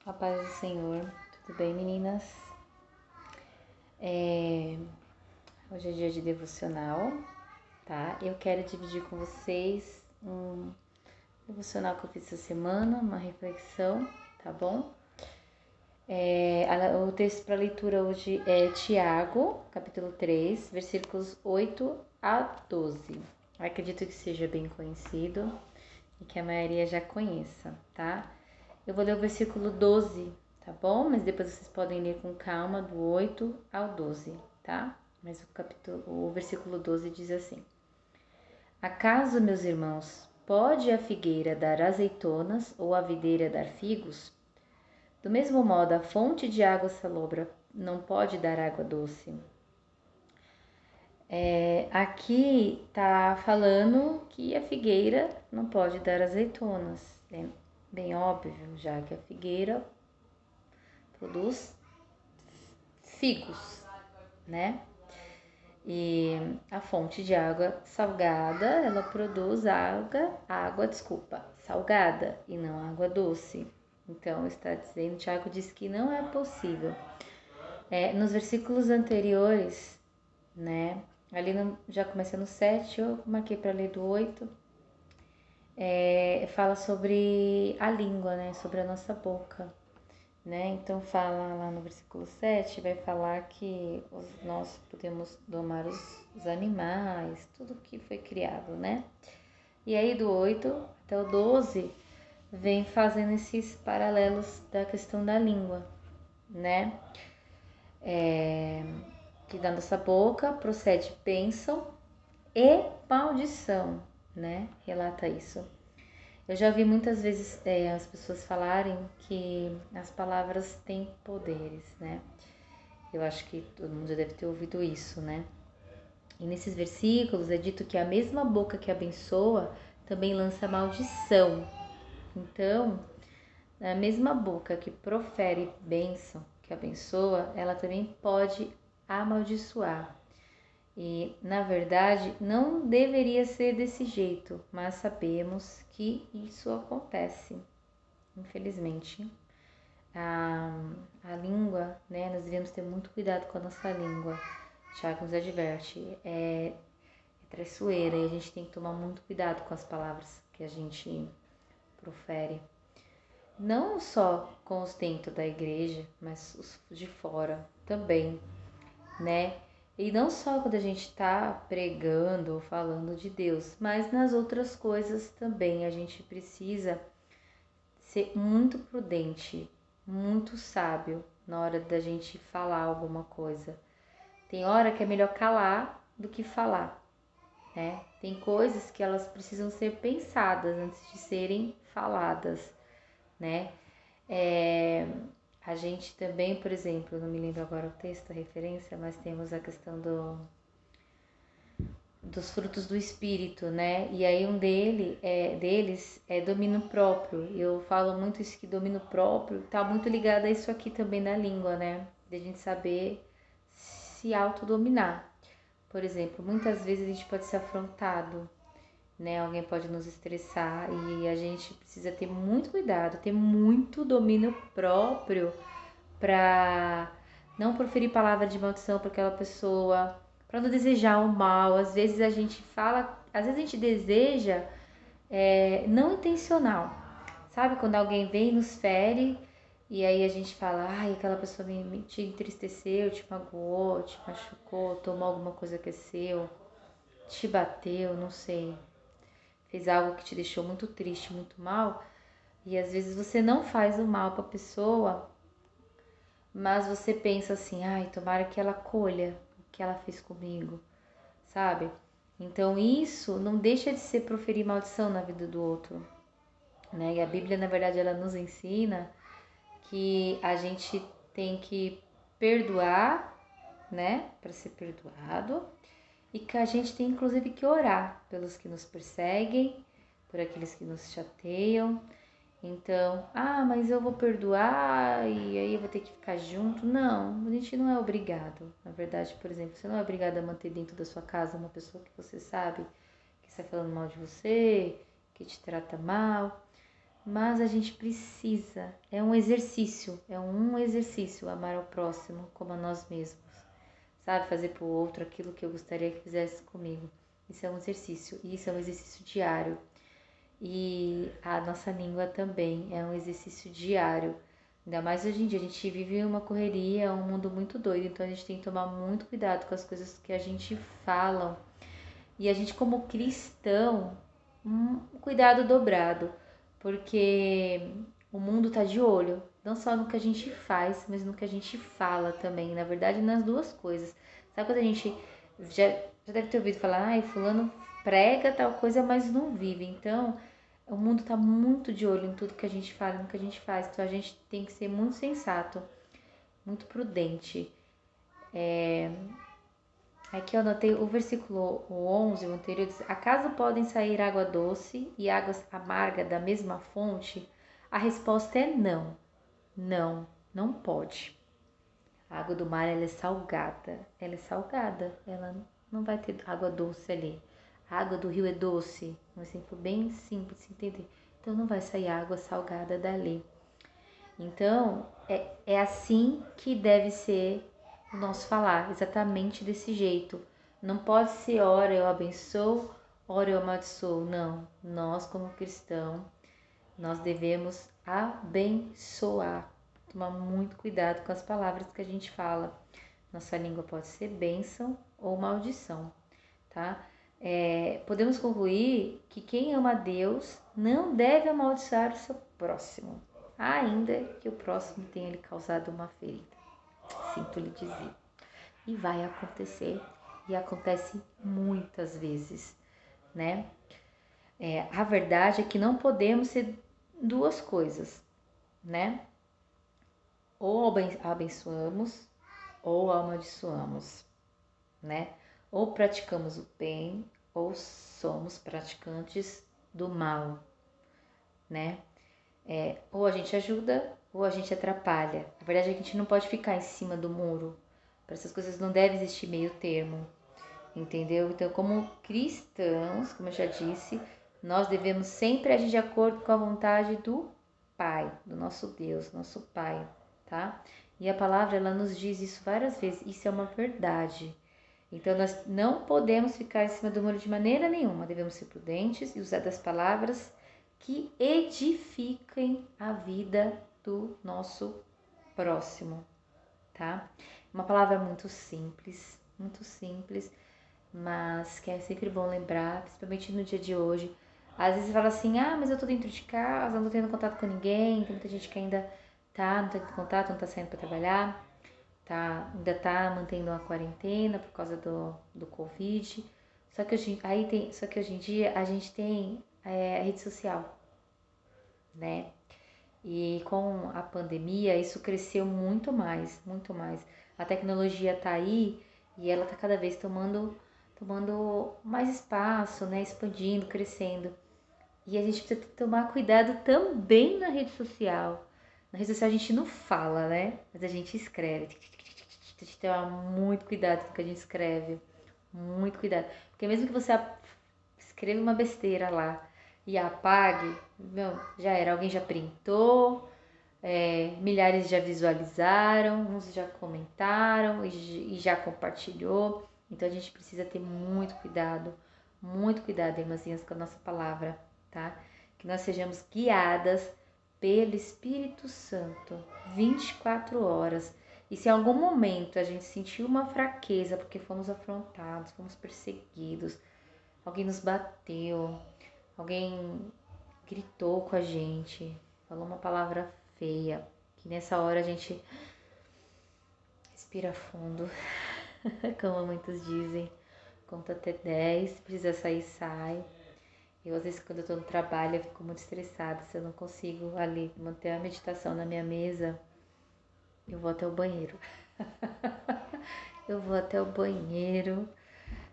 A paz do Senhor, tudo bem, meninas? Hoje é dia de devocional, tá? Eu quero dividir com vocês um devocional que eu fiz essa semana, uma reflexão, tá bom? O texto para leitura hoje é Tiago, capítulo 3, versículos 8 a 12. Acredito que seja bem conhecido e que a maioria já conheça, tá? Eu vou ler o versículo 12, tá bom? Mas depois vocês podem ler com calma do 8 ao 12, tá? Mas o versículo 12 diz assim: Acaso, meus irmãos, pode a figueira dar azeitonas ou a videira dar figos? Do mesmo modo, a fonte de água salobra não pode dar água doce. Aqui tá falando que a figueira não pode dar azeitonas. É bem óbvio, já que a figueira produz figos, né? E a fonte de água salgada, ela produz água salgada e não água doce. Então, está dizendo, Tiago diz que não é possível. Nos versículos anteriores, né? Ali já comecei no 7, eu marquei para ler do 8. Fala sobre a língua, né? Sobre a nossa boca. Né? Então fala lá no versículo 7, vai falar que nós podemos domar os animais, tudo que foi criado, né? E aí do 8 até o 12 vem fazendo esses paralelos da questão da língua, né? Que da nossa boca procede bênção e maldição, né? Relata isso. Eu já vi muitas vezes as pessoas falarem que as palavras têm poderes, né? Eu acho que todo mundo já deve ter ouvido isso, né? E nesses versículos é dito que a mesma boca que abençoa também lança maldição. Então, a mesma boca que profere bênção, que abençoa, ela também pode amaldiçoar. E, na verdade, não deveria ser desse jeito, mas sabemos que isso acontece, infelizmente. A língua, né, nós devemos ter muito cuidado com a nossa língua. Tiago nos adverte, é traiçoeira e a gente tem que tomar muito cuidado com as palavras que a gente profere. Não só com os dentro da igreja, mas os de fora também, né? E não só quando a gente está pregando ou falando de Deus, mas nas outras coisas também a gente precisa ser muito prudente, muito sábio na hora da gente falar alguma coisa. Tem hora que é melhor calar do que falar, né? Tem coisas que elas precisam ser pensadas antes de serem faladas, né? A gente também, por exemplo, não me lembro agora o texto, a referência, mas temos a questão dos frutos do espírito, né? E aí deles é domínio próprio. Eu falo muito isso, que domínio próprio tá muito ligado a isso aqui também na língua, né? De a gente saber se autodominar. Por exemplo, muitas vezes a gente pode ser afrontado, né? Alguém pode nos estressar e a gente precisa ter muito cuidado, ter muito domínio próprio para não proferir palavra de maldição para aquela pessoa, para não desejar o mal. Às vezes a gente fala, às vezes a gente deseja não intencional, sabe? Quando alguém vem e nos fere e aí a gente fala, ai, aquela pessoa te entristeceu, te magoou, te machucou, tomou alguma coisa que é seu, te bateu, não sei, fez algo que te deixou muito triste, muito mal. E às vezes você não faz o mal para a pessoa, mas você pensa assim, ai, tomara que ela colha o que ela fez comigo, sabe? Então isso não deixa de ser proferir maldição na vida do outro, né? E a Bíblia, na verdade, ela nos ensina que a gente tem que perdoar, né, para ser perdoado, e que a gente tem inclusive que orar pelos que nos perseguem, por aqueles que nos chateiam. Então, mas eu vou perdoar e aí eu vou ter que ficar junto. Não, a gente não é obrigado. Na verdade, por exemplo, você não é obrigado a manter dentro da sua casa uma pessoa que você sabe que está falando mal de você, que te trata mal. mas a gente precisa, é um exercício amar ao próximo como a nós mesmos, sabe? Fazer para o outro aquilo que eu gostaria que fizesse comigo. Isso é um exercício, e isso é um exercício diário. E a nossa língua também é um exercício diário. Ainda mais hoje em dia, a gente vive uma correria, um mundo muito doido, então a gente tem que tomar muito cuidado com as coisas que a gente fala. E a gente, como cristão, um cuidado dobrado, porque o mundo tá de olho, não só no que a gente faz, mas no que a gente fala também. Na verdade, nas duas coisas. Sabe quando a gente já deve ter ouvido falar, ai, fulano prega tal coisa, mas não vive. Então, o mundo tá muito de olho em tudo que a gente fala, no que a gente faz. Então, a gente tem que ser muito sensato, muito prudente. Aqui eu anotei o versículo 11, o anterior, diz: acaso podem sair água doce e águas amargas da mesma fonte? A resposta é não. Não, não pode. A água do mar, ela é salgada. Ela é salgada. Ela não vai ter água doce ali. A água do rio é doce. Um exemplo bem simples de entender. Então não vai sair água salgada dali. Então, é assim que deve ser o nosso falar, exatamente desse jeito. Não pode ser ora eu abençoo, ora eu amaldiçoo. Não, nós como cristão, nós devemos abençoar. Tomar muito cuidado com as palavras que a gente fala. Nossa língua pode ser bênção ou maldição, tá? Podemos concluir que quem ama a Deus não deve amaldiçoar o seu próximo, ainda que o próximo tenha lhe causado uma ferida. Sinto lhe dizer. E vai acontecer, e acontece muitas vezes, né? A verdade é que não podemos ser duas coisas, né? Ou abençoamos ou amaldiçoamos, né? Ou praticamos o bem ou somos praticantes do mal, né? Ou a gente ajuda ou a gente atrapalha. A verdade é que a gente não pode ficar em cima do muro. Para essas coisas não deve existir meio termo, entendeu? Então, como cristãos, como eu já disse, nós devemos sempre agir de acordo com a vontade do Pai, do nosso Deus, nosso Pai, tá? E a palavra, ela nos diz isso várias vezes, isso é uma verdade. Então, nós não podemos ficar em cima do muro de maneira nenhuma, devemos ser prudentes e usar das palavras que edifiquem a vida do nosso próximo, tá? Uma palavra muito simples, mas que é sempre bom lembrar, principalmente no dia de hoje. Às vezes você fala assim, mas eu tô dentro de casa, não tô tendo contato com ninguém, tem muita gente que ainda não tá tendo contato, não tá saindo para trabalhar, ainda tá mantendo uma quarentena por causa do Covid. Só que hoje em dia a gente tem a rede social, né? E com a pandemia isso cresceu muito mais, muito mais. A tecnologia tá aí e ela tá cada vez tomando mais espaço, né? Expandindo, crescendo. E a gente precisa tomar cuidado também na rede social. Na rede social a gente não fala, né? Mas a gente escreve. A gente tem que tomar muito cuidado com o que a gente escreve. Muito cuidado. Porque mesmo que você escreva uma besteira lá e apague, meu, já era. Alguém já printou, milhares já visualizaram, uns já comentaram e já compartilhou. Então a gente precisa ter muito cuidado, irmãzinhas, com a nossa palavra, tá? Que nós sejamos guiadas pelo Espírito Santo 24 horas. E se em algum momento a gente sentiu uma fraqueza porque fomos afrontados, fomos perseguidos, alguém nos bateu, alguém gritou com a gente, falou uma palavra feia, que nessa hora a gente respira fundo, como muitos dizem, conta até 10, se precisa sair, sai. Eu, às vezes, quando eu tô no trabalho, eu fico muito estressada, se eu não consigo ali manter a meditação na minha mesa, eu vou até o banheiro. Eu vou até o banheiro,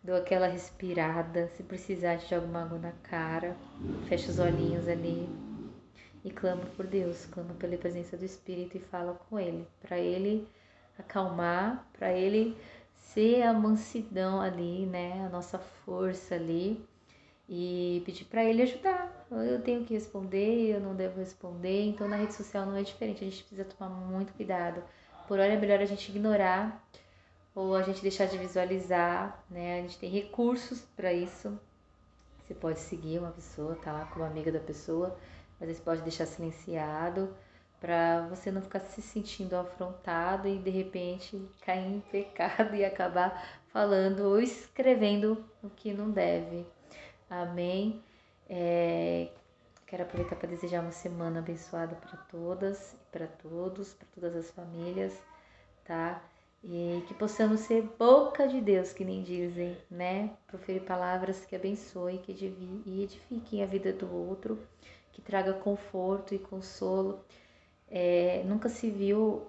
dou aquela respirada, se precisar de alguma água na cara, fecho os olhinhos ali e clamo por Deus, clamo pela presença do Espírito e falo com Ele, para Ele acalmar, para Ele ser a mansidão ali, né, a nossa força ali e pedir para ele ajudar. Eu tenho que responder, eu não devo responder. Então na rede social não é diferente, a gente precisa tomar muito cuidado. Por hora é melhor a gente ignorar ou a gente deixar de visualizar, né? A gente tem recursos para isso. Você pode seguir uma pessoa, tá lá como amiga da pessoa, mas você pode deixar silenciado para você não ficar se sentindo afrontado e de repente cair em pecado e acabar falando ou escrevendo o que não deve. Amém. Quero aproveitar para desejar uma semana abençoada para todas e para todos, para todas as famílias, tá? E que possamos ser boca de Deus, que nem dizem, né? Proferir palavras que abençoem, que edifiquem a vida do outro, que traga conforto e consolo. Nunca se viu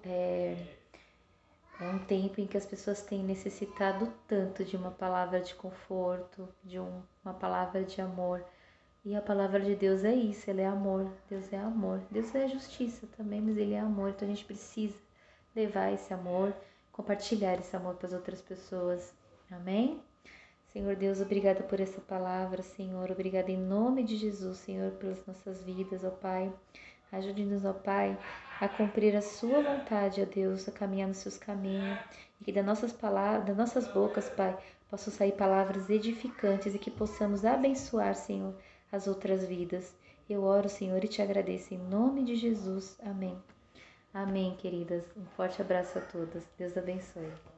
um tempo em que as pessoas têm necessitado tanto de uma palavra de conforto, de uma palavra de amor. E a palavra de Deus é isso, ela é amor. Deus é amor. Deus é justiça também, mas ele é amor. Então a gente precisa levar esse amor, compartilhar esse amor para as outras pessoas. Amém? Senhor Deus, obrigada por essa palavra, Senhor. Obrigada em nome de Jesus, Senhor, pelas nossas vidas, ó Pai. Ajude-nos, ó Pai, a cumprir a sua vontade, ó Deus, a caminhar nos seus caminhos. E que das nossas palavras, das nossas bocas, Pai, possam sair palavras edificantes e que possamos abençoar, Senhor, as outras vidas. Eu oro, Senhor, e te agradeço em nome de Jesus. Amém. Amém, queridas. Um forte abraço a todas. Deus abençoe.